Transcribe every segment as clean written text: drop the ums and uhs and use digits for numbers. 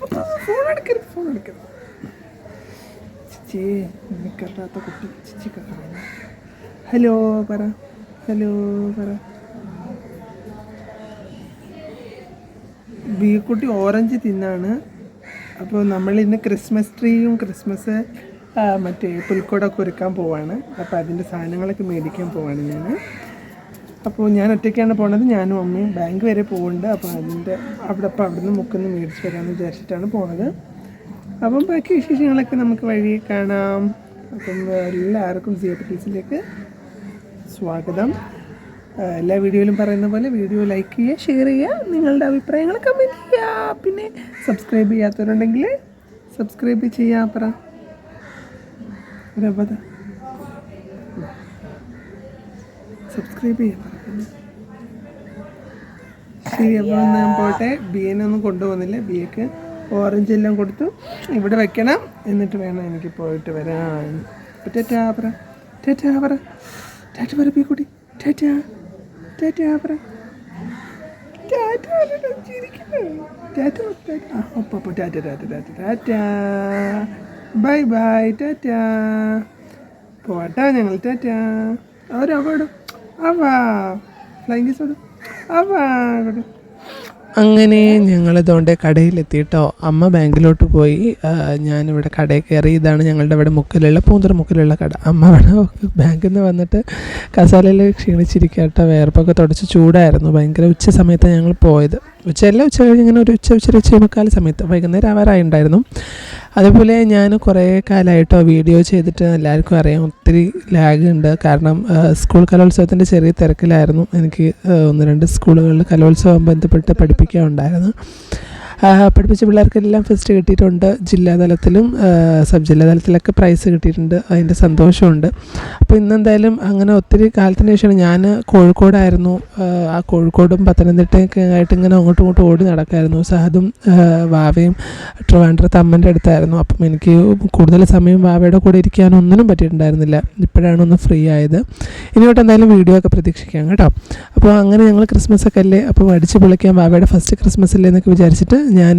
Phone എടുക്കരുത് ചിച്ചി നിനക്കറിയാത്ത കുട്ടി ചിച്ചിക്ക് കാണാം. ഹലോ പറ. ബീക്കുട്ടി ഓറഞ്ച് തിന്നാണ്. അപ്പോൾ നമ്മളിന്ന് ക്രിസ്മസ് ട്രീയും ക്രിസ്മസ് മറ്റേ പുൽക്കൂടൊക്കെ ഒരുക്കാൻ പോവാണ്. അപ്പോൾ അതിൻ്റെ സാധനങ്ങളൊക്കെ മേടിക്കാൻ പോവാണ് ഞാൻ. അപ്പോൾ ഞാൻ ഒറ്റയ്ക്കാണ് പോണത്. ഞാനും അമ്മയും ബാങ്ക് വരെ പോകുന്നുണ്ട്. അപ്പോൾ അവിടുന്ന് മുക്കൊന്ന് മേടിച്ച് വരാമെന്ന് വിചാരിച്ചിട്ടാണ് പോണത്. അപ്പം ബാക്കി വിശേഷങ്ങളൊക്കെ നമുക്ക് വഴി കാണാം. അപ്പം എല്ലാവർക്കും സിയപ്പറ്റീസിലേക്ക് സ്വാഗതം. എല്ലാ വീഡിയോയിലും പറയുന്ന പോലെ വീഡിയോ ലൈക്ക് ചെയ്യുക, ഷെയർ ചെയ്യുക, നിങ്ങളുടെ അഭിപ്രായങ്ങൾ കമൻറ്റ് ചെയ്യുക. പിന്നെ സബ്സ്ക്രൈബ് ചെയ്യാത്തവരുണ്ടെങ്കിൽ സബ്സ്ക്രൈബ് ചെയ്യാൻ പറ. സബ്സ്ക്രൈബ് ചെയ്യാൻ പറ. ശരി, അപ്പോൾ ഞാൻ പോട്ടെ. ബിയെനൊന്നും കൊണ്ടുപോകുന്നില്ല. ബിയക്ക് ഓറഞ്ച് എല്ലാം കൊടുത്തു. ഇവിടെ വെക്കണം, എന്നിട്ട് വേണം എനിക്ക് പോയിട്ട് വരാൻ. ടാറ്റാ പറ. ടാറ്റ പറ ബിക്കുട്ടി. ടാറ്റാ പറ. Tata bye tata. പോട്ടാ ഞങ്ങൾ. ടാറ്റാ. അവരോടും ഫ്ലൈങ് കിസോടും അവോടും. അങ്ങനെ ഞങ്ങളിതുകൊണ്ട് കടയിലെത്തിയിട്ടോ. അമ്മ ബാങ്കിലോട്ട് പോയി, ഞാനിവിടെ കടയിൽ കയറി. ഇതാണ് ഞങ്ങളുടെ ഇവിടെ പൂന്തറ മുക്കിലുള്ള കട. അമ്മ ഇവിടെ ബാങ്കിൽ നിന്ന് വന്നിട്ട് കസാലയിൽ ക്ഷീണിച്ചിരിക്കുക കേട്ടോ. വേർപ്പൊക്കെ തുടച്ച് ചൂടായിരുന്നു. ഭയങ്കര ഉച്ച സമയത്താണ് ഞങ്ങൾ പോയത്. ഉച്ച കഴിഞ്ഞ് ഇങ്ങനെ ഒരു ഉച്ച മുക്കാൽ സമയത്ത് വൈകുന്നേരം ആവാറായിട്ടുണ്ടായിരുന്നു. അതേപോലെ ഞാൻ കുറേ കാലമായിട്ടോ വീഡിയോ ചെയ്തിട്ട് എല്ലാവർക്കും അറിയാം ഒത്തിരി ലാഗ് ഉണ്ട്. കാരണം സ്കൂൾ കലോത്സവത്തിൻ്റെ ചെറിയ തിരക്കിലായിരുന്നു. എനിക്ക് 1-2 സ്കൂളുകളിൽ കലോത്സവം ബന്ധപ്പെട്ട് പഠിപ്പിക്കാനുണ്ടായിരുന്നു. പഠിപ്പിച്ച പിള്ളേർക്കെല്ലാം ഫസ്റ്റ് കിട്ടിയിട്ടുണ്ട്. ജില്ലാതലത്തിലും സബ് ജില്ലാതലത്തിലൊക്കെ പ്രൈസ് കിട്ടിയിട്ടുണ്ട്. അതിൻ്റെ സന്തോഷമുണ്ട്. അപ്പോൾ ഇന്നെന്തായാലും അങ്ങനെ ഒത്തിരി കാലത്തിന് ശേഷമാണ്. ഞാൻ കോഴിക്കോടായിരുന്നു. ആ കോഴിക്കോടും പത്തനംതിട്ടയൊക്കെ ആയിട്ട് ഇങ്ങനെ അങ്ങോട്ടും ഇങ്ങോട്ടും ഓടി നടക്കായിരുന്നു. സഹദും വാവയും ട്രിവാൻഡ്രത്ത് അമ്മൻ്റെ അടുത്തായിരുന്നു. അപ്പം എനിക്ക് കൂടുതൽ സമയം വാവയുടെ കൂടെ ഇരിക്കാനൊന്നിനും പറ്റിയിട്ടുണ്ടായിരുന്നില്ല. ഇപ്പോഴാണ് ഒന്ന് ഫ്രീ ആയത്. ഇനിയോട്ട് എന്തായാലും വീഡിയോ ഒക്കെ പ്രതീക്ഷിക്കാം കേട്ടോ. അപ്പോൾ അങ്ങനെ ഞങ്ങൾ ക്രിസ്മസൊക്കെ അല്ലേ, അപ്പോൾ അടിച്ച് പൊളിക്കാൻ, വാവയുടെ ഫസ്റ്റ് ക്രിസ്മസ് അല്ലേ എന്നൊക്കെ വിചാരിച്ചിട്ട് ഞാൻ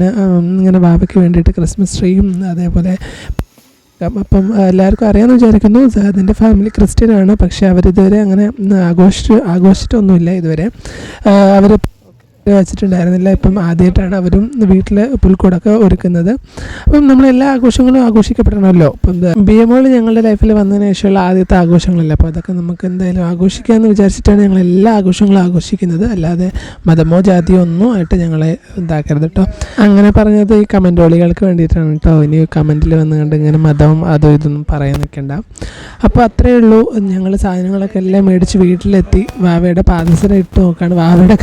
ഇങ്ങനെ വാവയ്ക്ക് വേണ്ടിയിട്ട് ക്രിസ്മസ് ട്രീയും അതേപോലെ. അപ്പം എല്ലാവർക്കും അറിയാമെന്ന് വിചാരിക്കുന്നു, അതിൻ്റെ ഫാമിലി ക്രിസ്ത്യനാണ്. പക്ഷേ അവരിതുവരെ അങ്ങനെ ആഘോഷിച്ചിട്ടൊന്നുമില്ല. ഇതുവരെ അവർ വെച്ചിട്ടുണ്ടായിരുന്നില്ല. ഇപ്പം ആദ്യമായിട്ടാണ് അവരും വീട്ടിൽ പുൽക്കൂടൊക്കെ ഒരുക്കുന്നത്. അപ്പം നമ്മളെല്ലാ ആഘോഷങ്ങളും ആഘോഷിക്കപ്പെടണമല്ലോ. ഇപ്പം BMO ഞങ്ങളുടെ ലൈഫിൽ വന്നതിന് ശേഷമുള്ള ആദ്യത്തെ ആഘോഷങ്ങളല്ല. അപ്പോൾ അതൊക്കെ നമുക്ക് എന്തായാലും ആഘോഷിക്കാമെന്ന് വിചാരിച്ചിട്ടാണ് ഞങ്ങൾ എല്ലാ ആഘോഷങ്ങളും ആഘോഷിക്കുന്നത്. അല്ലാതെ മതമോ ജാതിയോ ഒന്നും ആയിട്ട് ഞങ്ങളെ ഇതാക്കരുത് കേട്ടോ. അങ്ങനെ പറഞ്ഞത് ഈ കമൻറ്റോളികൾക്ക് വേണ്ടിയിട്ടാണ് കേട്ടോ. ഇനി കമൻറ്റിൽ വന്ന് കണ്ട് ഇങ്ങനെ മതവും അതോ ഇതൊന്നും പറയാൻ നിൽക്കണ്ട. അപ്പോൾ അത്രയേ ഉള്ളൂ. ഞങ്ങൾ സാധനങ്ങളൊക്കെ എല്ലാം മേടിച്ച് വീട്ടിലെത്തി. വാവയുടെ പാദസരം ഇട്ട് നോക്കാണ്. വാവയുടെ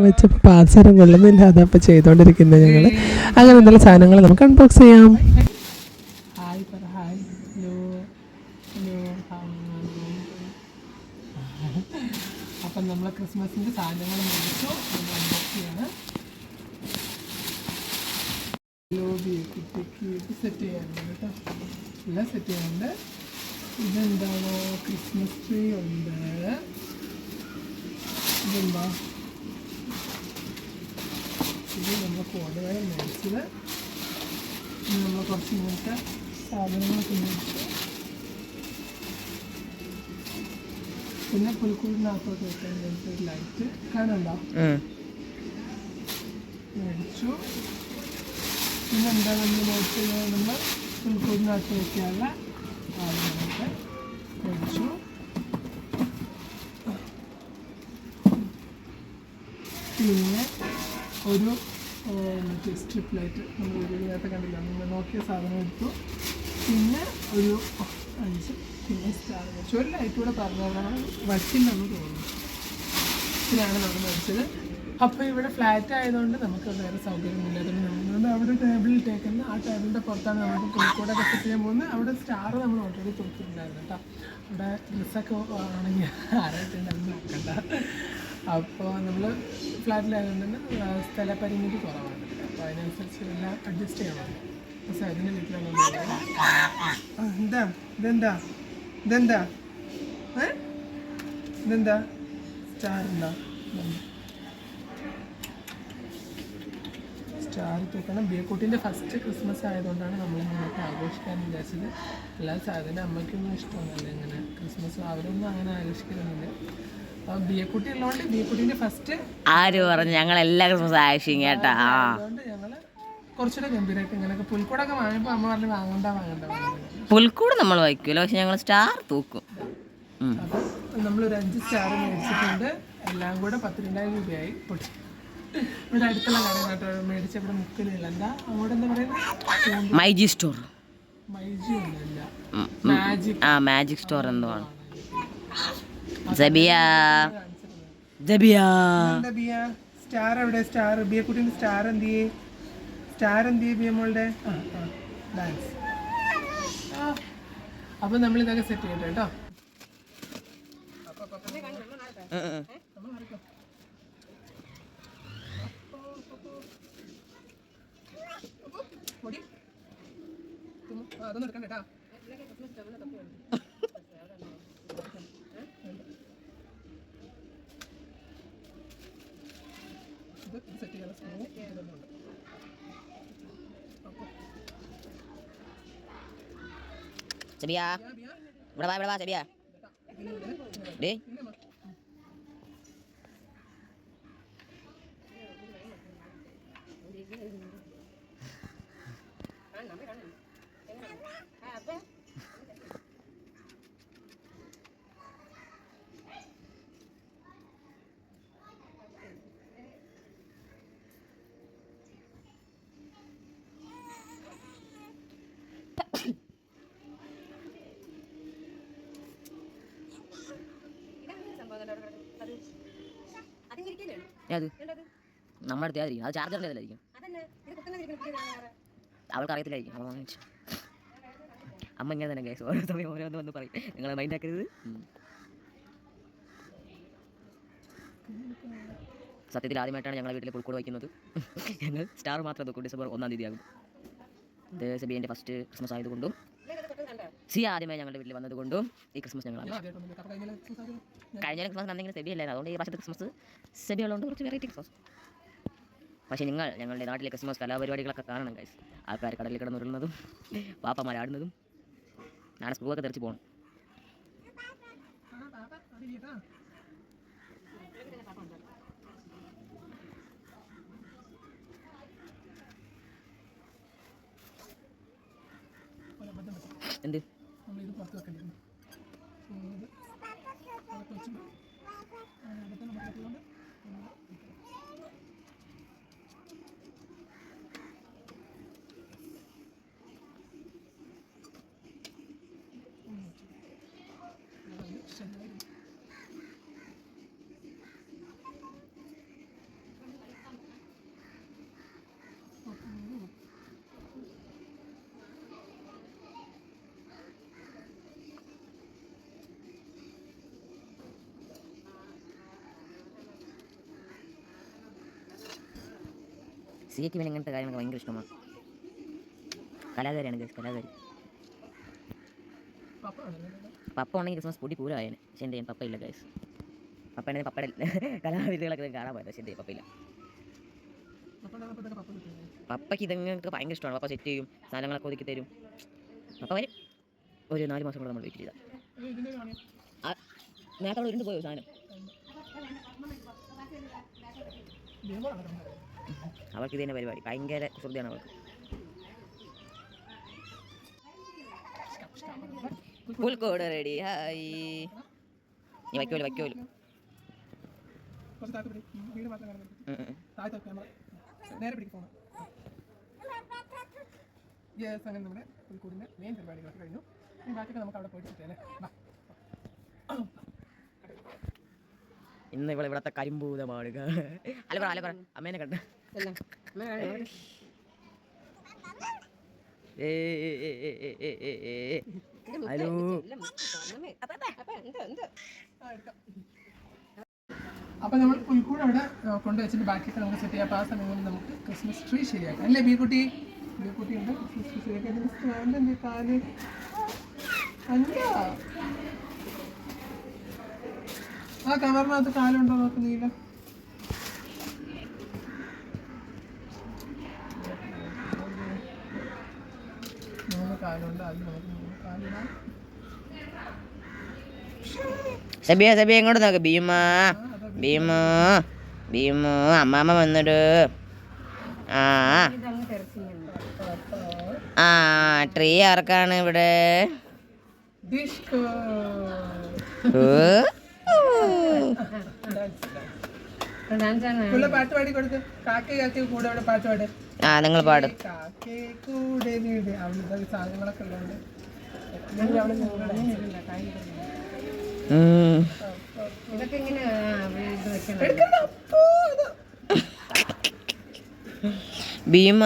വെച്ചപ്പോൾ പാദസരം കൊള്ളുന്നില്ല. അതപ്പോൾ ചെയ്തുകൊണ്ടിരിക്കുന്നത് ഞങ്ങൾ. അങ്ങനെ എന്തെങ്കിലും സാധനങ്ങൾ നമുക്ക് അൺബോക്സ് ചെയ്യാം. അപ്പം നമ്മൾ ക്രിസ്മസിൻ്റെ സാധനങ്ങൾ മേടിച്ചു. അൺബോക്സ് ചെയ്യാണ്. കുട്ടിക്ക് സെറ്റ് ചെയ്യാറുണ്ട് കേട്ടോ. എല്ലാം സെറ്റ് ചെയ്യാറുണ്ട്. ഇതെന്താണോ, ക്രിസ്മസ് ട്രീ ഉണ്ട്. ഇതെന്താ, ഇത് നമ്മൾ കോടകൾ മേടിച്ചത്. നമ്മൾ കുറച്ച് ഇങ്ങനത്തെ സാധനങ്ങളൊക്കെ മേടിച്ചു. പിന്നെ പുൽക്കൂടിനകത്തോട്ട് വെക്കാൻ വേണ്ടിയിട്ട് ഒരു ലൈറ്റ് കാണണ്ടോ മേടിച്ചു. പിന്നെ എന്താ നമ്മൾ മേടിച്ചത്, നമ്മൾ പുൽക്കൂടിനകത്ത് വയ്ക്കാനുള്ള സാധനങ്ങളൊക്കെ മേടിച്ചു. പിന്നെ ഒരു മറ്റേ സ്ട്രിപ്പ് ലൈറ്റ് നമ്മൾ വീടിനകത്ത് കണ്ടില്ല, നമ്മൾ നോക്കിയ സാധനം എടുത്തു. പിന്നെ ഒരു 5 പിന്നെ സ്റ്റാർ വെച്ചു. ഒരു ലൈറ്റ് കൂടെ പറഞ്ഞാൽ വച്ചില്ലെന്ന് തോന്നുന്നു. ഇതിനാണ് നമ്മൾ മേടിച്ചത്. അപ്പോൾ ഇവിടെ ഫ്ലാറ്റ് ആയതുകൊണ്ട് നമുക്ക് വേറെ സൗകര്യമില്ല. അതുകൊണ്ട് അവിടെ ടേബിളിൽ ഇട്ടേക്കുന്നത്. ആ ടേബിളിൻ്റെ പുറത്താണ് നമുക്ക് പുൽക്കൂടൊക്കെ സെറ്റ് ചെയ്യാൻ പോകുന്നത്. അവിടെ സ്റ്റാർ നമ്മൾ ഓൾറെഡി തൂക്കിയിട്ടുണ്ടായിരുന്നു കേട്ടോ. അവിടെ ഡ്രസ്സൊക്കെ ആണെങ്കിൽ ആരായിട്ടുണ്ടെന്ന് നോക്കണ്ട. അപ്പോൾ നമ്മൾ ഫ്ലാറ്റിലായതുകൊണ്ട് തന്നെ സ്ഥലപരിമിതി കുറവാണ്. അപ്പോൾ അതിനനുസരിച്ച് എല്ലാം അഡ്ജസ്റ്റ് ചെയ്യണം. പക്ഷേ അതിൻ്റെ വീട്ടിലാണ് ഇതെന്താ സ്റ്റാർ ഉണ്ടോ? സ്റ്റാർ തൂക്കണം. ബിയക്കുട്ടീൻ്റെ ഫസ്റ്റ് ക്രിസ്മസ് ആയതുകൊണ്ടാണ് നമ്മളിങ്ങനെയൊക്കെ ആഘോഷിക്കാൻ വിചാരിച്ചത്. അല്ലാതെ സാധനം അമ്മയ്ക്കൊന്നും ഇഷ്ടമൊന്നുമില്ല ഇങ്ങനെ ക്രിസ്മസ്, അവരൊന്നും അങ്ങനെ ആഘോഷിക്കുന്നില്ല. അപ്പോൾ ബിയക്കുട്ടി ഉള്ളതുകൊണ്ട് ബിയക്കുട്ടീൻ്റെ ഫസ്റ്റ് ആര് പറഞ്ഞു ഞങ്ങളെല്ലാ ക്രിസ്മസ് ആഘോഷിക്കും കേട്ടാ. അതുകൊണ്ട് ഞങ്ങൾ കുറച്ചുകൂടെ ഗംഭീരമായിട്ട് ഇങ്ങനെയൊക്കെ പുൽക്കൂടൊക്കെ വാങ്ങിയപ്പോൾ അമ്മ പറഞ്ഞു വാങ്ങണ്ട. പുൽക്കൂട് നമ്മൾ വയ്ക്കുമല്ലോ, പക്ഷെ ഞങ്ങൾ സ്റ്റാർ തൂക്കും. അപ്പം നമ്മളൊരു 5 സ്റ്റാർ മേടിച്ചിട്ടുണ്ട്. എല്ലാം കൂടെ 12,000 രൂപയായി. പൊട്ടി ഇവിടെ അടുത്തുള്ള കടയിൽ കേട്ടോ മേടിച്ച. ഇവിടെ മുക്കിലില്ല. എന്താ അങ്ങോട്ട് എന്താ പറയുന്നത്? മൈജി സ്റ്റോർ. മൈജി ഒന്നുമില്ല, മാജിക്. മാജിക് സ്റ്റോർ എന്തോ ആണ്. സ്റ്റാർ എവിടെ? സ്റ്റാർ ബിയക്കുട്ടിന്റെ സ്റ്റാർ എന്തിയേ? സ്റ്റാർ എന്തിയേ ബിയമോളുടെ? ഡാൻസ്. അപ്പൊ നമ്മൾ ഇതൊക്കെ സെറ്റ് ചെയ്യട്ടെ കേട്ടോ. അതൊന്നും എടുക്കണ്ട കേട്ടാ. ഇത് സെറ്റ് ചെയ്യാൻ സ്പൂൺ ഇതൊന്നുണ്ട്. സെബിയ ഇവിടെ വാ സെബിയ. ഡേ അത് നമ്മുടെ അടുത്തായിരിക്കും. അത് ചാർജറിൻ്റെതിലായിരിക്കും. അവൾക്ക് അറിയത്തില്ലായിരിക്കും. അവൾ വാങ്ങിച്ചു. അമ്മ ഇങ്ങനെ തന്നെ കേസ് ഓരോ സമയം ഓരോന്ന് വന്ന് പറയും. നിങ്ങൾ മൈൻഡ് ആക്കരുത്. സത്യത്തിൽ ആദ്യമായിട്ടാണ് ഞങ്ങളുടെ വീട്ടിൽ പുൽക്കൂട് വയ്ക്കുന്നത്. ഞങ്ങൾ സ്റ്റാർ മാത്രം തൂക്കും. ഡിസംബർ 1-ാം തീയതി ആകും. ഇത് സെബിയൻ്റെ ഫസ്റ്റ് ക്രിസ്മസ് ആയതുകൊണ്ടും സി ആദ്യമായി ഞങ്ങളുടെ വീട്ടിൽ വന്നതുകൊണ്ടും ഈ ക്രിസ്മസ് ഞങ്ങൾ കഴിഞ്ഞ ക്രിസ്മസ് എന്തെങ്കിലും സെബി അല്ലായിരുന്നു. അതുകൊണ്ട് ഈ വർഷത്തെ ക്രിസ്മസ് സെബി ഉള്ളതുകൊണ്ട് കുറച്ച് വെറൈറ്റി ക്രിസ്മസ്. പക്ഷേ നിങ്ങൾ ഞങ്ങളുടെ നാട്ടിലെ ക്രിസ്മസ് കലാപരിപാടികളൊക്കെ കാണണം ഗൈസ്. ആൾക്കാർ കടലിൽ കിടന്നുരുന്നതും പാപ്പമാരാടുന്നതും നാളെ സ്കൂളൊക്കെ തെറിച്ച് പോകണം. എന്ത് സിയയ്ക്ക് പിന്നെ ഇങ്ങനത്തെ കാര്യങ്ങളൊക്കെ ഭയങ്കര ഇഷ്ടമാണ്. കലാകാരിയാണ് ഗൈസ്, കലാകാരി. പപ്പ ഉണ്ടെങ്കിൽ ക്രിസ്മസ് പൊടി പൂരമായേനെ. പക്ഷെ എന്ത് ചെയ്യാൻ പപ്പ ഇല്ല ഗൈസ്. പപ്പ ഉണ്ടെങ്കിൽ പപ്പയുടെ കലാവിധികളൊക്കെ കാണാൻ പോയത്. പക്ഷെ എന്ത് ചെയ്യും, പപ്പയില്ല. പപ്പയ്ക്ക് ഇതൊക്കെ ഭയങ്കര ഇഷ്ടമാണ്. പപ്പ സെറ്റ് ചെയ്യും, സാധനങ്ങളൊക്കെ ഒതുക്കി തരും. പപ്പ വരും. ഒരു 4 മാസം കൂടെ നമ്മൾ വെയിറ്റ് ചെയ്താൽ നേരത്തെ അവിടെ ഇരുന്ന് പോയോ സാധനം. അവർക്ക് ഇത് തന്നെ പരിപാടി. ഭയങ്കര കുസൃതിയാണ് അവർക്ക്. പുൽക്കോട് റെഡി. ഹായ്. നീ വയ്ക്കോലോ. അങ്ങനെ നമ്മുടെ പുൽക്കൂടിൻ്റെ മെയിൻ പരിപാടികളൊക്കെ കഴിഞ്ഞു. ഇനി ബാക്കിയൊക്കെ നമുക്ക് അവിടെ പോയിട്ട് കിട്ടിയല്ലേ. ഇന്ന് ഇവിടുത്തെ കരിമ്പൂതമാണ്. അല്ല പറ അമ്മേനെ കണ്ട. ഹലോ. അപ്പം നമ്മൾ പുൽക്കൂട് അവിടെ കൊണ്ടുവച്ചിട്ട് ബാക്കിയൊക്കെ നമുക്ക് സെറ്റ് ചെയ്യാം. അപ്പോൾ ആ സമയം കൊണ്ട് നമുക്ക് ക്രിസ്മസ് ട്രീ ശരിയാക്കാം അല്ലേ ബീക്കുട്ടി? ബീക്കുട്ടി ഉണ്ട് ക്രിസ്മസ് ട്രീ ശരിയാക്കാൻ. സ്റ്റാൻഡ് കാല് അഞ്ചാ ആ കവറിനകത്ത് കാലുണ്ടോ നോക്കുന്നില്ല. കാലുണ്ട്, അത് നമുക്ക് 3 കാലിടാം. സബിയ എങ്ങോട്ട് നോക്ക്. ഭീമോ അമ്മാമ്മ വന്നിട്. ട്രീ ആർക്കാണ് ഇവിടെ? ഡിസ്കോ. പാട്ട് പാടി കൊടുക്ക്. കാക്കി കൂടെ അവിടെ പാട്ട് പാട്. നിങ്ങൾ പാടും. കാക്കേ കൂടെ വീട് അവിടെ സാധനങ്ങളൊക്കെ ഉള്ളതുകൊണ്ട് ഭീമ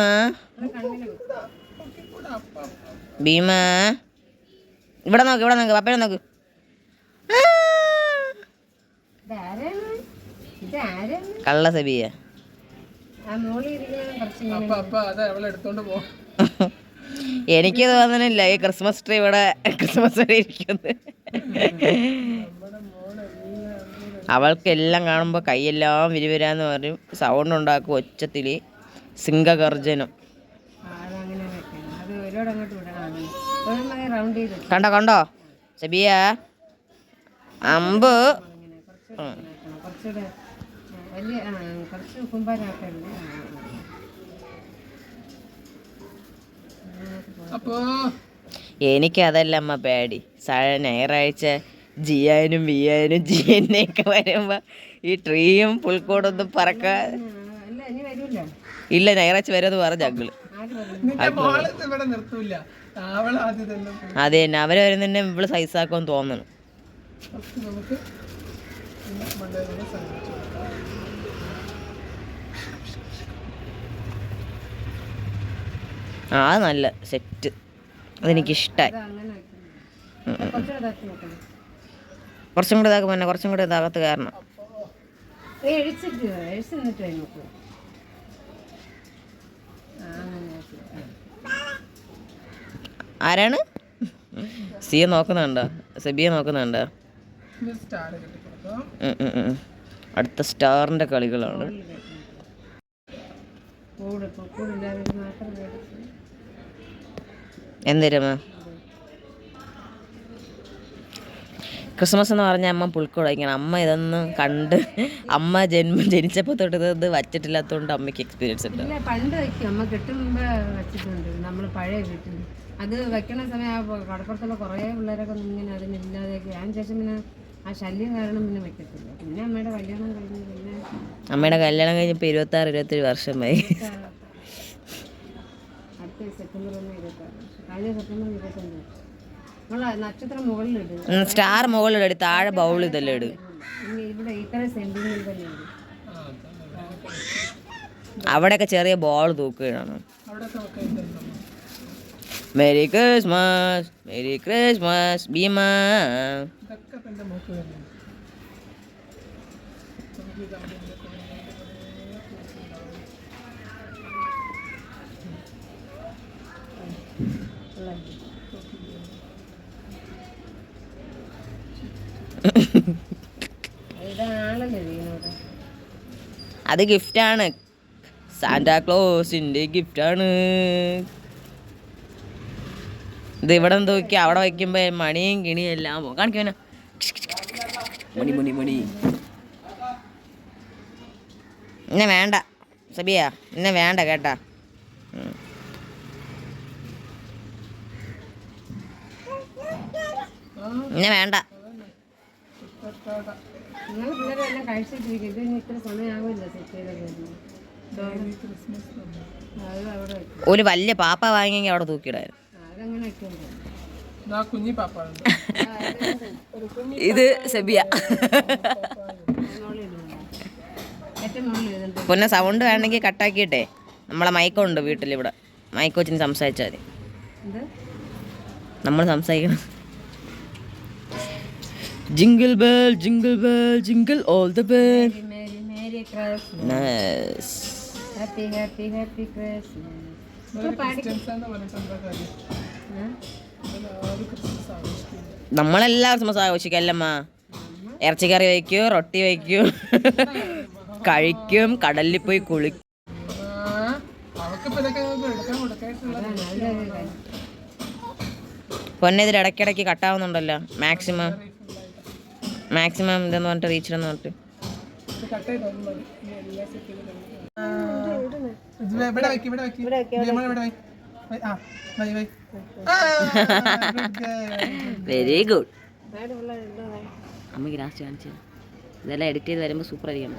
ഇവിടെ നോക്ക് പപ്പനെ നോക്ക്. കള്ള സബിയ. എനിക്ക് തോന്നണില്ല ഈ ക്രിസ്മസ് ട്രീ ഇവിടെ ക്രിസ്മസ് ട്രീ ഇരിക്കുന്നത്. അവൾക്കെല്ലാം കാണുമ്പോൾ കൈയെല്ലാം വിരിവരാന്ന് പറയും. സൗണ്ട് ഉണ്ടാക്കും ഒച്ചത്തിൽ, സിംഹഗർജനം. കണ്ടോ സബിയ അമ്പ്. എനിക്കതല്ല അമ്മ പേടി. ഞായറാഴ്ച ജിയാനും വിയാനും ജിയനെയൊക്കെ വരുമ്പോ ഈ ട്രീയും പുൽക്കോടൊന്നും പറക്കാൻ ഇല്ല. ഞായറാഴ്ച വരുമെന്ന് പറഞ്ഞ അങ്കിള്. അതെ തന്നെ, അവര് വരുന്നതന്നെ ഇവള് സൈസാക്കുമെന്ന് തോന്നണം. അത് നല്ല സെറ്റ്, അതെനിക്കിഷ്ടായി. കുറച്ചും കൂടെ ഇതാക്കും പിന്നെ, കുറച്ചും കൂടെ ഇതാകത്ത് കാരണം. ആരാണ്? സിയെ നോക്കുന്നുണ്ടോ? സെബിയെ നോക്കുന്നുണ്ടോ? അടുത്ത സ്റ്റാറിന്റെ കളികളാണ്. എന്തേരമ്മ ക്രിസ്മസ് എന്ന് പറഞ്ഞാൽ അമ്മ പുൽക്കോട് വയ്ക്കണം. അമ്മ ഇതൊന്നും കണ്ട് അമ്മ ജനിച്ചപ്പോൾ തൊട്ട് ഇത് വച്ചിട്ടില്ലാത്തതുകൊണ്ട് അമ്മയ്ക്ക് എക്സ്പീരിയൻസ് ഉണ്ട്. പണ്ട് വയ്ക്കും, അമ്മ കെട്ടുമ്പോ വെച്ചിട്ടുണ്ട്. നമ്മൾ പഴയ വീട്ടിൽ അത് വെക്കണ സമയം ആ കടപ്പുറത്തുള്ള കുറേ പിള്ളേരൊക്കെ ഇങ്ങനെ അതിനില്ലാതെയൊക്കെ അതിന് ശേഷം പിന്നെ ആ ശല്യം കാരണം പിന്നെ വെക്കത്തില്ല. പിന്നെ അമ്മയുടെ കല്യാണം കഴിഞ്ഞു. പിന്നെ അമ്മയുടെ കല്യാണം കഴിഞ്ഞപ്പോൾ 26-27 വർഷമായി. അടുത്ത സെപ്റ്റംബർ 26 കഴിഞ്ഞ സെപ്റ്റംബർ 25 നക്ഷത്രം മുകളിലിട്. സ്റ്റാർ മുകളിലിട്, താഴെ ബൗൾ ഇതെല്ലാം ഇട്. ഇവിടെ ഇത്ര സെന്റിമീറ്റർ തന്നെ ഇട്. അവിടെയൊക്കെ ചെറിയ ബോൾ തൂക്കുകയാണ്. Merry Christmas, merry Christmas Bhima. അത് ഗിഫ്റ്റാണ്, സാന്റാക്ലോസിന്റെ ഗിഫ്റ്റാണ്. ഇത് ഇവിടെ നോക്കി അവിടെ വയ്ക്കുമ്പോ മണിയും കിണിയും എല്ലാം പോകും. കാണിക്കുവാനാ മണി. എന്നെ വേണ്ട സബിയ, എന്നെ വേണ്ട കേട്ടാ. എന്നെ വേണ്ട. ഒരു വലിയ പാപ്പ വാങ്ങിയെങ്കിൽ അവിടെ തൂക്കിയിടായിരുന്നു. ഇത് സെബിയ. പിന്നെ സൗണ്ട് വേണമെങ്കിൽ കട്ടാക്കിയിട്ടെ, നമ്മളെ മൈക്കുണ്ട് വീട്ടിലിവിടെ, മൈക്ക് വെച്ചിന് സംസാരിച്ചാൽ മതി. നമ്മൾ സംസാരിക്കണം. Jingle bell jingle bell jingle all the bell. Happy happy happy Christmas. നമ്മളെല്ലാം ക്രിസ്മസ് ആഘോഷിക്കല്ലമ്മ. ഇറച്ചിക്കറി വയ്ക്കും, റൊട്ടി വയ്ക്കും, കഴിക്കും, കടലിൽ പോയി കുളിക്കും. പൊന്നെ ഇതിൽ ഇടയ്ക്കിടയ്ക്ക് കട്ടാവുന്നുണ്ടല്ലോ. മാക്സിമം ഇതെന്ന് പറഞ്ഞിട്ട് റീച്ചിലെന്ന് പറഞ്ഞിട്ട്. Very good. അമ്മയ്ക്ക് ലാസ്റ്റ് കാണിച്ചു. ഇതെല്ലാം എഡിറ്റ് ചെയ്ത് വരുമ്പോൾ സൂപ്പർ ആയിരിക്കണം.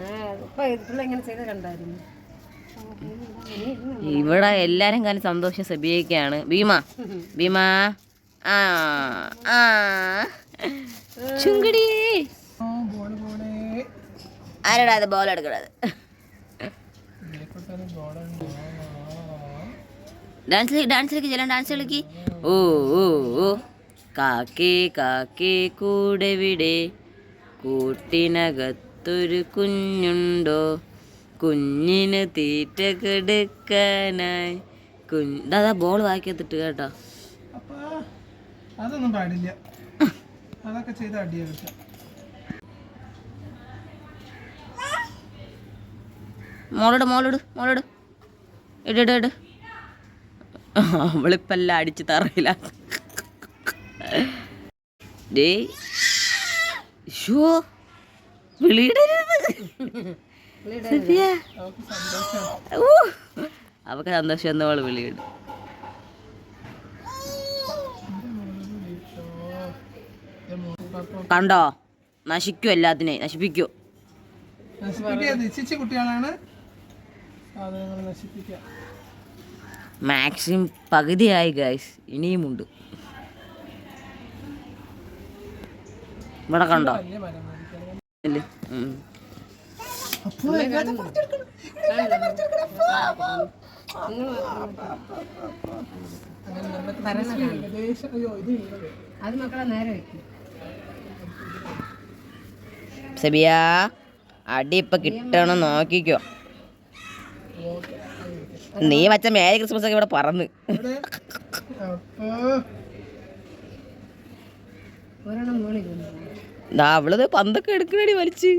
ഇവിടെ എല്ലാരും കാര്യം സന്തോഷം സെബിയൊക്കെയാണ്. ഭീമ ചുങ്കടി ആരടാ അത് ബോൾ എടുക്കണത്? ഡാൻസ് കളിക്ക്. ഓ കാക്കേ കൂടെ വിടെ, കൂട്ടിനകത്തൊരു കുഞ്ഞുണ്ടോ, കുഞ്ഞിന് തീറ്റ കൊടുക്കാനായി. ദാ ബോൾ വായിക്കത്തിട്ട് കേട്ടോ. അതൊന്നും പാടില്ല, അതൊക്കെ ചെയ്ത് അടിയാ കിട്ടുക. മോളിട് ഇട്. അവളിപ്പെല്ലാം അടിച്ച് തറയില്ല. അവക്ക് സന്തോഷം എന്നവള് വിളിയിടും. കണ്ടോ, നശിക്കൂ, എല്ലാത്തിനെയും നശിപ്പിക്കൂ. കുട്ടികളാണ് നശിപ്പിക്കുക. മാക്സിമം പകുതിയായി ഗൈസ്, ഇനിയുമുണ്ട്. ഇവിടെ കണ്ടോ? സെബിയ അടി ഇപ്പൊ കിട്ടണം, നോക്കിക്കോ. നീ വച്ച മേരി ക്രിസ്മസ് ഒക്കെ ഇവിടെ പറന്ന്. അവളത് പന്തൊക്കെ എടുക്കണടി വലിച്ച്.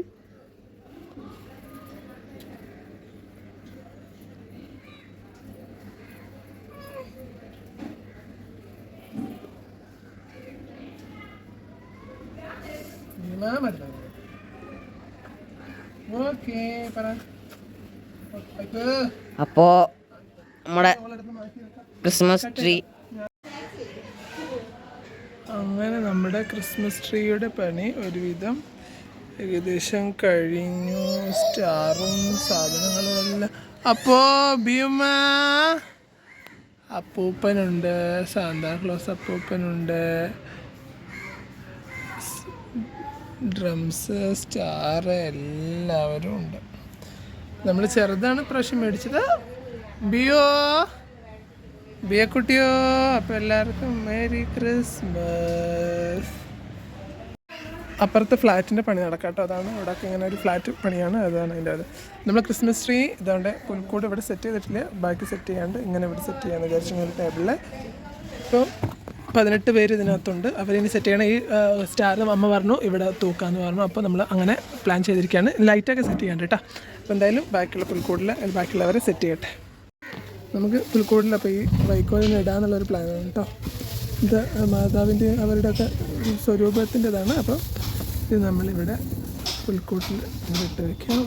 അപ്പോ നമ്മുടെ ക്രിസ്മസ് ട്രീ അങ്ങനെ നമ്മുടെ ക്രിസ്മസ് ട്രീയുടെ പണി ഒരുവിധം ഏകദേശം കഴിഞ്ഞു. സ്റ്റാറും സാധനങ്ങളും എല്ലാം. അപ്പോ ഭീമ അപ്പൂപ്പനുണ്ട്, സാന്താക്ലോസ് അപ്പൂപ്പനുണ്ട്, ഡ്രംസ്, സ്റ്റാർ എല്ലാവരും ഉണ്ട്. നമ്മൾ ചെറുതാണ് പ്രാവശ്യം മേടിച്ചത്. ബിയക്കുട്ടിയോ. അപ്പോൾ എല്ലാവർക്കും മേരി ക്രിസ്മസ്. അപ്പുറത്തെ ഫ്ലാറ്റിൻ്റെ പണി നടക്കാട്ടോ. അതാണ് ഇവിടെ ഇങ്ങനെ ഒരു ഫ്ലാറ്റ് പണിയാണ്. അതാണ് അതിൻ്റെ അത്. നമ്മൾ ക്രിസ്മസ് ട്രീ ഇതാണ്ട് പുൽക്കൂട് ഇവിടെ സെറ്റ് ചെയ്തിട്ടില്ല, ബാക്കി സെറ്റ് ചെയ്യാണ്ട് ഇങ്ങനെ ഇവിടെ സെറ്റ് ചെയ്യാമെന്ന് വിചാരിച്ചു. ഇങ്ങനെ ടേബിളിൽ ഇപ്പോൾ 18 പേര് ഇതിനകത്തുണ്ട്. അവരിനി സെറ്റ് ചെയ്യണം. ഈ സ്റ്റാർ അമ്മ പറഞ്ഞു ഇവിടെ തൂക്കാമെന്ന് പറഞ്ഞു. അപ്പോൾ നമ്മൾ അങ്ങനെ പ്ലാൻ ചെയ്തിരിക്കുകയാണ്. ലൈറ്റൊക്കെ സെറ്റ് ചെയ്യാണ്ട് കേട്ടോ. അപ്പോൾ എന്തായാലും ബാക്കിയുള്ള പുൽക്കൂടിൽ ബാക്കിയുള്ളവരെ സെറ്റ് ചെയ്യട്ടെ. നമുക്ക് പുൽക്കൂടിൽ അപ്പോൾ ഈ വൈക്കോലിന് ഇടാന്നുള്ളൊരു പ്ലാനാണ് കേട്ടോ. ഇത് മാതാവിൻ്റെ അവരുടെയൊക്കെ സ്വരൂപത്തിൻ്റെതാണ്. അപ്പോൾ ഇത് നമ്മളിവിടെ പുൽക്കൂട്ടിൽ ഇട്ട് വയ്ക്കാം.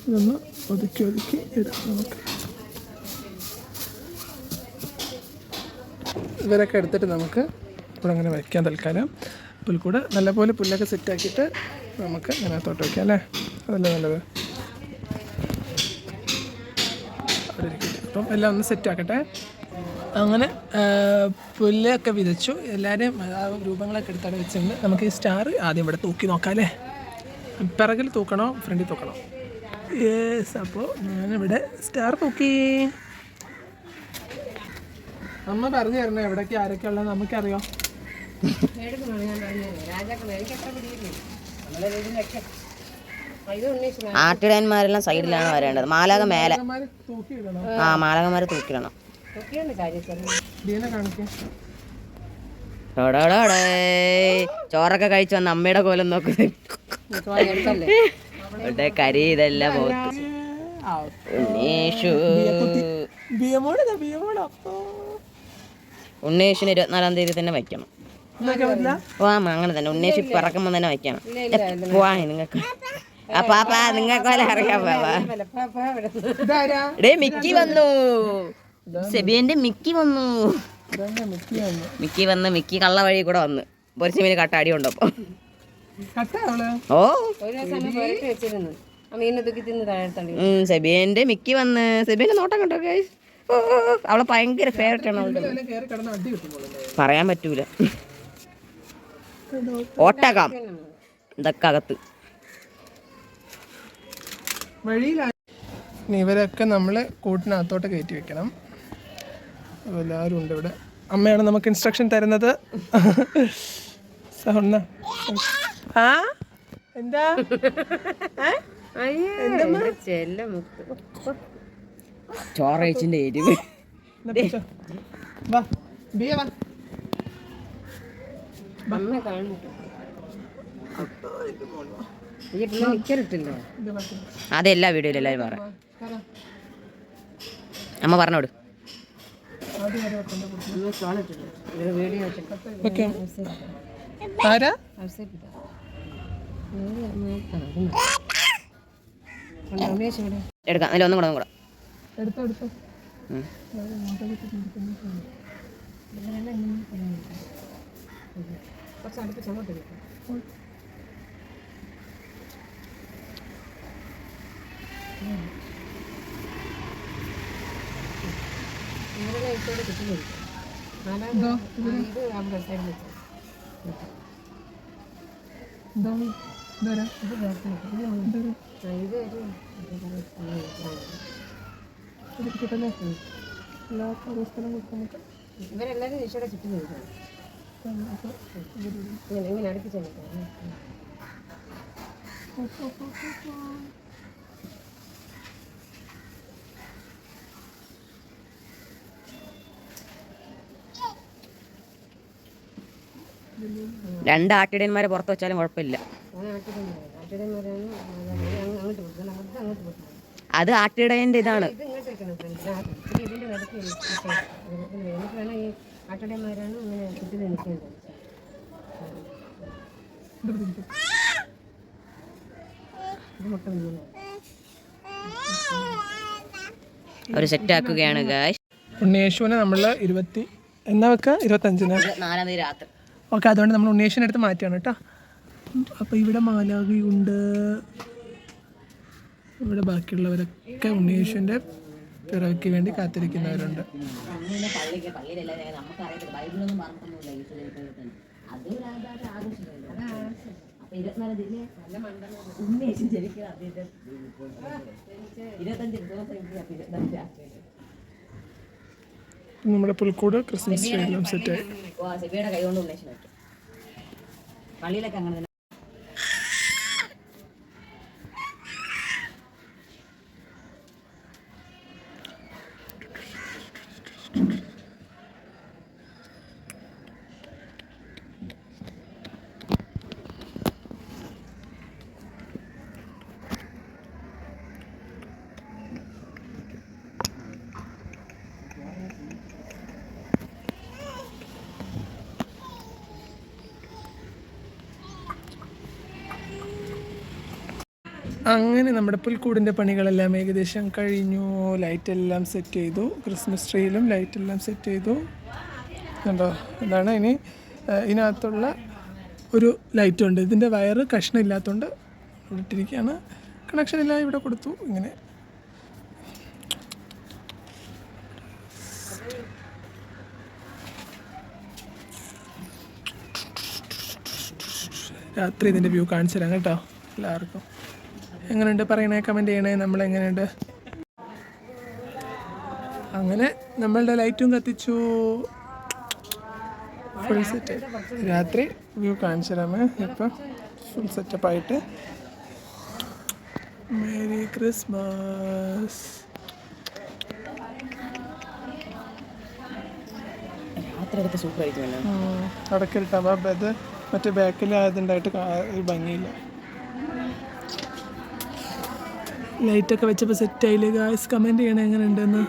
ഇതൊന്ന് ഒതുക്കി ഇടാം നമുക്ക്. ഇവരൊക്കെ എടുത്തിട്ട് നമുക്ക് ഇവിടെ അങ്ങനെ വയ്ക്കാം തൽക്കാലം. പുൽക്കൂട് നല്ലപോലെ പുല്ലൊക്കെ സെറ്റാക്കിയിട്ട് നമുക്ക് ഇതിനകത്തോട്ട് വയ്ക്കാം അല്ലേ. അതല്ലേ നല്ലത്. അവിടെ ഇരിക്കട്ടെ. അപ്പം എല്ലാം ഒന്ന് സെറ്റാക്കട്ടെ. അങ്ങനെ പുല്ലൊക്കെ വിതച്ചു. എല്ലാവരെയും ആ രൂപങ്ങളൊക്കെ എടുത്താണ് വെച്ചിട്ടുണ്ട്. നമുക്ക് ഈ സ്റ്റാർ ആദ്യം ഇവിടെ തൂക്കി നോക്കാം അല്ലേ. പിറകിൽ തൂക്കണോ ഫ്രണ്ടിൽ തൂക്കണോ? യെസ്. അപ്പോൾ ഞാനിവിടെ സ്റ്റാർ തൂക്കി. അമ്മ പറഞ്ഞു തരണേ എവിടേക്ക് ആരൊക്കെ ഉള്ളത് നമുക്കറിയാം. ആട്ടിടന്മാരെല്ലാം സൈഡിലാണ് വരേണ്ടത്. മാലാക മേലെ. മാലാകന്മാരെ തൂക്കിടണം. ചോറൊക്കെ കഴിച്ചു വന്ന അമ്മയുടെ കോലം നോക്കുന്നത്. ഇവിടെ കരി ഇതെല്ലാം പോത്ത്. ഉണ്ണേഷിന് 24-ാം തീയതി തന്നെ വയ്ക്കണം. അങ്ങനെ തന്നെ ഉണ്ണേഷ് പിറക്കുമ്പോൾ തന്നെ വയ്ക്കണം. പോവാ നിങ്ങൾക്ക് പാപ്പാ നിങ്ങൾക്ക് വല്ല അറിയാം. മിക്കി വന്നു, സെബിയന്റെ മിക്കി വന്നു. മിക്കി കള്ള വഴി കൂടെ വന്ന് പൊരിച്ച മീന് കട്ടാടി ഉണ്ടപ്പോ. ഓ സെബിയന്റെ മിക്കി വന്ന്. സെബിയന്റെ നോട്ടം കണ്ടോ ഗൈസ്? ഓ അവളെ ഭയങ്കര ഫേവറേറ്റ് ആണ്. പറയാൻ പറ്റൂല. ഓട്ടകം ഇതൊക്കെ അകത്ത്. ഇവരൊക്കെ നമ്മൾ കൂട്ടിനകത്തോട്ട് കയറ്റി വെക്കണം. എല്ലാവരും ഉണ്ട് ഇവിടെ. അമ്മയാണ് നമുക്ക് ഇൻസ്ട്രക്ഷൻ തരുന്നത്. ആ എന്താ ചോറേച്ചിന്റെ എരിവ്. അതെല്ലാ വീഡിയോയിലും എല്ലാവരും പറയാം. അമ്മ പറഞ്ഞോട്. എടുക്കാം. അല്ല ഒന്നും കൂടെ ഇവരെല്ലാരും ഈശോയുടെ ചുറ്റും ഇങ്ങനെ അടുപ്പിച്ചു. രണ്ട് ആട്ടിടയന്മാരെ പുറത്ത് വെച്ചാലും കുഴപ്പമില്ല. അത് ആട്ടിടയന്റെ ഇതാണ്. അവര് സെറ്റ് ആക്കുകയാണ് ഗായ്സ്. ഉണ്ണിയേശുവിനെ നമ്മൾ 25 രാത്രി. ഓക്കെ, അതുകൊണ്ട് നമ്മൾ ഉണ്ണിയേശുവിനെ അടുത്ത് മാറ്റിയാണ് കേട്ടോ. അപ്പോൾ ഇവിടെ മാലാഖയുണ്ട്. ഇവിടെ ബാക്കിയുള്ളവരൊക്കെ ഉണ്ണിയേശുവിൻ്റെ പിറവിക്ക് വേണ്ടി കാത്തിരിക്കുന്നവരുണ്ട്. നമ്മുടെ പുൽക്കൂട് ക്രിസ്മസ് ട്രീയിലും സെറ്റായി. അങ്ങനെ നമ്മുടെ പുൽക്കൂടിൻ്റെ പണികളെല്ലാം ഏകദേശം കഴിഞ്ഞു. ലൈറ്റെല്ലാം സെറ്റ് ചെയ്തു. ക്രിസ്മസ് ട്രീയിലും ലൈറ്റെല്ലാം സെറ്റ് ചെയ്തു. കണ്ടോ, ഇതാണ്. ഇനി ഇതിനകത്തുള്ള ഒരു ലൈറ്റുണ്ട്. ഇതിൻ്റെ വയറ് കഷ്ണം ഇല്ലാത്തതുകൊണ്ട് ഇട്ടിരിക്കുകയാണ്. കണക്ഷനെല്ലാം ഇവിടെ കൊടുത്തു. ഇങ്ങനെ രാത്രി ഇതിൻ്റെ വ്യൂ കാണിച്ചു തരാം കേട്ടോ എല്ലാവർക്കും. എങ്ങനെയുണ്ട് പറയണേ, കമൻറ്റ് ചെയ്യണേ. നമ്മളെങ്ങനെയുണ്ട്. അങ്ങനെ നമ്മളുടെ ലൈറ്റും കത്തിച്ചു. Full set. രാത്രി വ്യൂ കാണിച്ചു തരാമേ. ഇപ്പം ഫുൾ സെറ്റപ്പായിട്ട്. Merry Christmas. അടക്കിട്ടാ അത് മറ്റേ ബാക്കിൽ ആയതുണ്ടായിട്ട് ഒരു ഭംഗിയില്ല. ലൈറ്റൊക്കെ വെച്ചപ്പോൾ സെറ്റായില്ലേ ഗായ്സ്? കമൻറ്റ് ചെയ്യണേ എങ്ങനെ ഉണ്ടെന്ന്.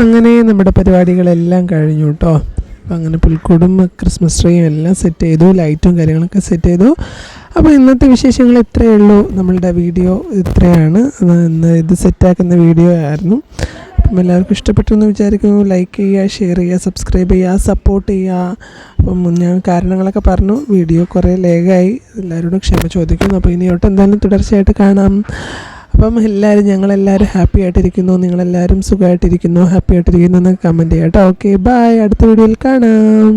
അങ്ങനെ നമ്മുടെ പരിപാടികളെല്ലാം കഴിഞ്ഞു കേട്ടോ. അപ്പോൾ അങ്ങനെ പുൽക്കൂടും ക്രിസ്മസ് ട്രീയും എല്ലാം സെറ്റ് ചെയ്തു, ലൈറ്റും കാര്യങ്ങളൊക്കെ സെറ്റ് ചെയ്തു. അപ്പോൾ ഇന്നത്തെ വിശേഷങ്ങൾ ഇത്രയേ ഉള്ളൂ. നമ്മളുടെ വീഡിയോ ഇത്രയാണ്. ഇന്ന് ഇത് സെറ്റാക്കുന്ന വീഡിയോ ആയിരുന്നു. അപ്പം എല്ലാവർക്കും ഇഷ്ടപ്പെട്ടു എന്ന് വിചാരിക്കുന്നു. ലൈക്ക് ചെയ്യുക, ഷെയർ ചെയ്യുക, സബ്സ്ക്രൈബ് ചെയ്യുക, സപ്പോർട്ട് ചെയ്യുക. അപ്പം ഞാൻ കാരണങ്ങളൊക്കെ പറഞ്ഞു, വീഡിയോ കുറേ ലേഗായി, എല്ലാവരോടും ക്ഷമ ചോദിക്കുന്നു. അപ്പോൾ ഇനിയോട്ട് എന്തായാലും തുടർച്ചയായിട്ട് കാണാം. അപ്പം ഞങ്ങളെല്ലാവരും ഹാപ്പി ആയിട്ടിരിക്കുന്നു, നിങ്ങളെല്ലാവരും സുഖമായിട്ടിരിക്കുന്നു, ഹാപ്പി ആയിട്ടിരിക്കുന്നു എന്ന് കമൻറ്റ് ചെയ്യാം കേട്ടോ. Okay, bye. അടുത്ത വീഡിയോയിൽ കാണാം.